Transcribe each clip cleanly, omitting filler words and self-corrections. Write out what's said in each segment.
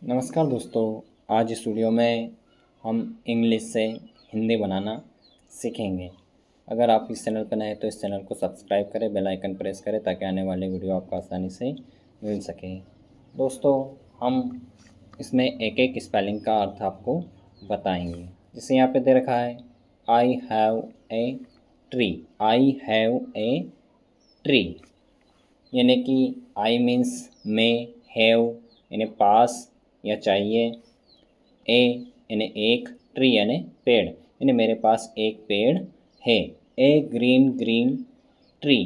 नमस्कार दोस्तों। आज इस वीडियो में हम इंग्लिश से हिंदी बनाना सीखेंगे। अगर आप इस चैनल पर नए हैं तो इस चैनल को सब्सक्राइब करें, बेल आइकन प्रेस करें ताकि आने वाले वीडियो आपको आसानी से मिल सके। दोस्तों, हम इसमें एक एक स्पेलिंग का अर्थ आपको बताएंगे। जैसे यहाँ पे दे रखा है I have a tree. I have a tree यानी कि आई मीन्स में, हैव यानी पास या चाहिए, ए यानी एक, ट्री यानी पेड़, यानी मेरे पास एक पेड़ है। ए ग्रीन ग्रीन ट्री।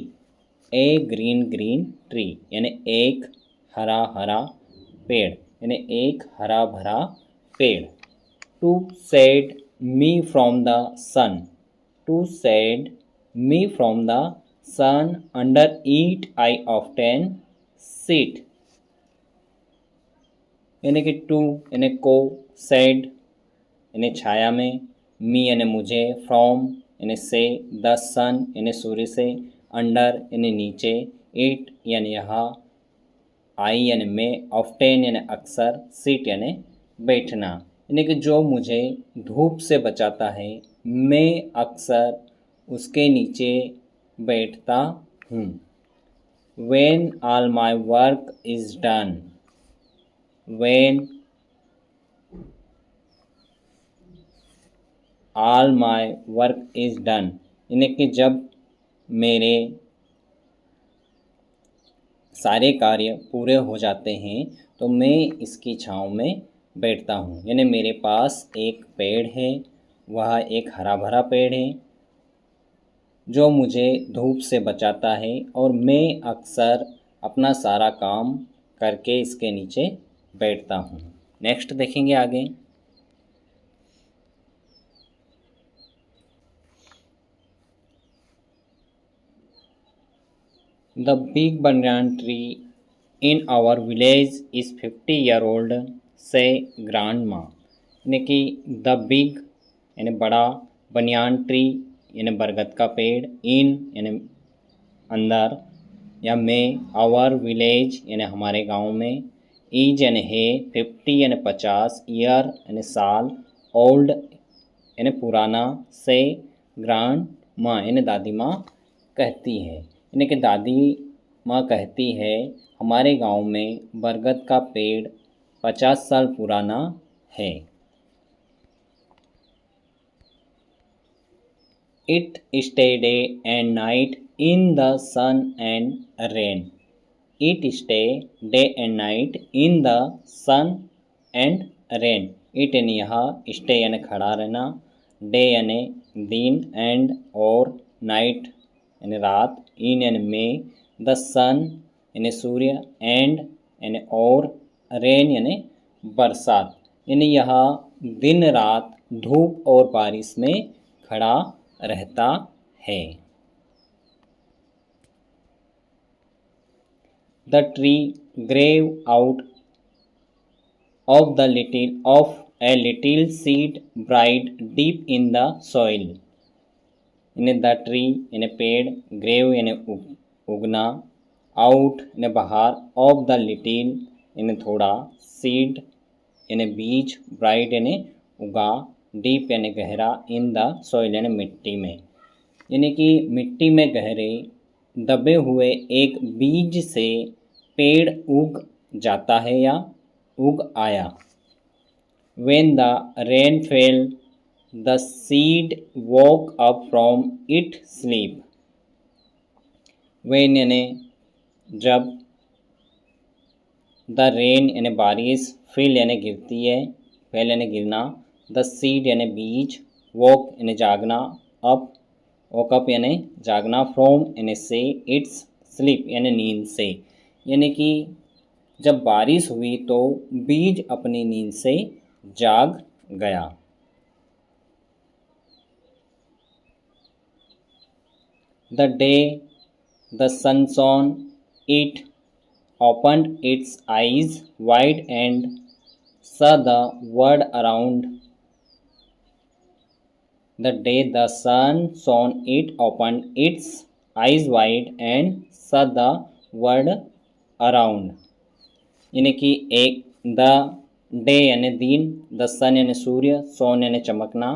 ए ग्रीन ग्रीन ट्री यानी एक हरा हरा पेड़, यानी एक हरा भरा पेड़। To shade me from the sun. To shade me from the sun under it I often sit. यानी कि टू यानी को, सेड यानी छाया में, मी यानी मुझे, फ्रॉम यानी से, द सन यानी सूर्य से, अंडर यानी नीचे, इट यानी यहाँ, आई यानी में, ऑफ्टेन यानी अक्सर, सीट यानी बैठना। यानी कि जो मुझे धूप से बचाता है मैं अक्सर उसके नीचे बैठता हूँ। When all my work is done। When all my work is done यानी कि जब मेरे सारे कार्य पूरे हो जाते हैं तो मैं इसकी छाँव में बैठता हूँ। यानी मेरे पास एक पेड़ है, वह एक हरा भरा पेड़ है जो मुझे धूप से बचाता है और मैं अक्सर अपना सारा काम करके इसके नीचे बैठता हूँ। नेक्स्ट देखेंगे आगे। The big banyan tree in our village is 50-year-old से ग्रांड माँ। यानी कि द बिग यानी बड़ा, बनियान ट्री यानी बरगद का पेड़, इन यानी अंदर या में, आवर विलेज यानी हमारे गांव में, ईज यानी है, 50 यानी 50, ईयर यानी साल, ओल्ड यानी पुराना, से ग्रांड माँ यानी दादी माँ कहती है। यानी कि दादी माँ कहती है हमारे गांव में बरगद का पेड़ 50 साल पुराना है। It stay day and night in the sun and rain। It stay day and night in the sun and rain। It यानी यहाँ, stay यानी खड़ा रहना, day यानी दिन, and और night यानी रात, in यानी में, the sun यानी सूर्य, and यानी और, rain यानी बरसात। यानी यहाँ दिन रात धूप और बारिश में खड़ा रहता है। The tree grew out of a little seed buried deep in the soil। यानी द ट्री यानी पेड़, ग्रेव यानी उगना, आउट यानी बाहर, ऑफ द लिटिल यानी थोड़ा, सीड यानी बीज, ब्राइट यानी उगा, डीप यानी गहरा, इन द सॉइल यानी मिट्टी में। यानी कि मिट्टी में गहरे दबे हुए एक बीज से पेड़ उग जाता है या उग आया। When the rain fell, the seed woke up from its sleep। When यानी जब, द रेन यानी बारिश, फिल यानी गिरती है, फेल यानी गिरना, द सीड यानी बीज, वॉक यानी जागना, अप वॉकअप यानी जागना, फ्रॉम यानी से, इट्स स्लीप यानी नींद से। यानी कि जब बारिश हुई तो बीज अपनी नींद से जाग गया। The day the sun shone, it opened its eyes wide and saw the world around। The day the sun shone, it opened its eyes wide and saw the world around। यानी कि एक द डे यानी दिन, the सन यानी सूर्य, सोन यानी चमकना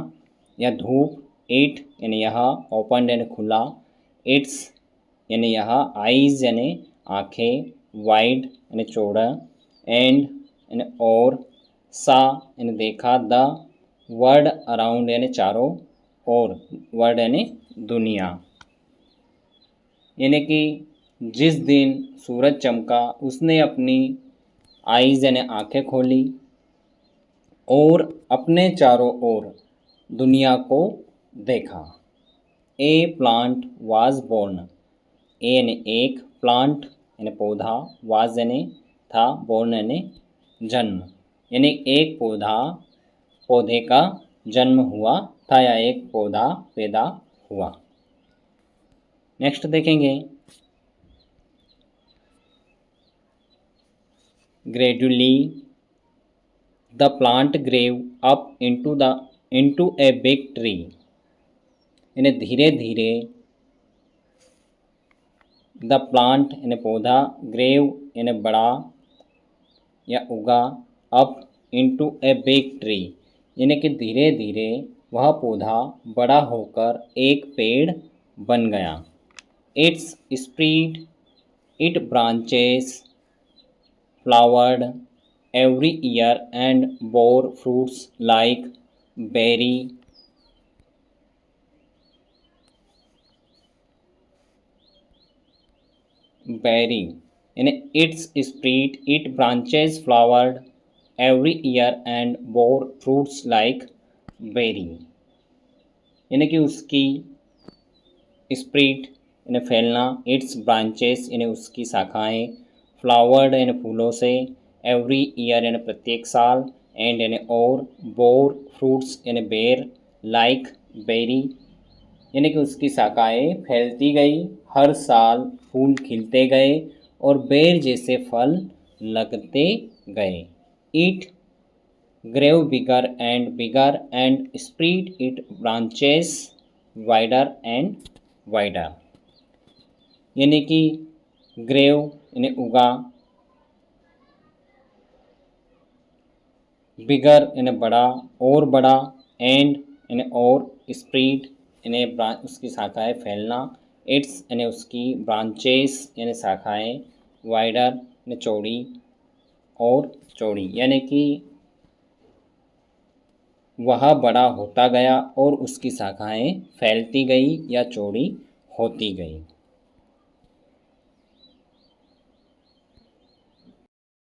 या धूप, it यानी यह, ओपन यानी खुला, इट्स यानी यह, आइज यानी आँखें, वाइड यानी चौड़ा, एंड यानी और, सा यानी देखा, द वर्ल्ड अराउंड यानी चारों और, वर्ल्ड यानी दुनिया। यानी कि जिस दिन सूरज चमका उसने अपनी आइज़ यानी आँखें खोली और अपने चारों ओर दुनिया को देखा। ए प्लांट वाज बोर्न, ए यानी एक, प्लांट यानी पौधा, वाज यानी था, बोर्न यानी जन्म, यानी एक पौधे का जन्म हुआ था या एक पौधा पैदा हुआ। नेक्स्ट देखेंगे, gradually the plant grew up into a big tree, यानी धीरे धीरे, द प्लांट यानी पौधा, ग्रेव यानी बड़ा या उगा, up into a big tree यानी कि धीरे धीरे वह पौधा बड़ा होकर एक पेड़ बन गया। It's spread, it branches flowered every year and bore fruits like berry, यानी it's spread, it branches flowered every year and bore fruits like berry, यानी कि उसकी स्प्रीड यानी फैलना, इट्स ब्रांचेस यानी उसकी शाखाएं, फ्लावर्ड यानी फूलों से, एवरी ईयर यानी प्रत्येक साल, एंड यानी और, बोर फ्रूट्स यानी बेर, लाइक बेरी यानी कि उसकी शाखाएं फैलती गई, हर साल फूल खिलते गए और बेर जैसे फल लगते गए। It grew bigger and spread it branches wider and wider, यानी कि ग्रेव यानी उगा, बिगर यानी बड़ा और बड़ा, एंड यानी और, स्प्रीड यानी उसकी शाखाएं फैलना, इट्स यानी उसकी, ब्रांचेस यानी शाखाएं, वाइडर यानी चौड़ी और चौड़ी, यानी कि वह बड़ा होता गया और उसकी शाखाएं फैलती गई या चौड़ी होती गई।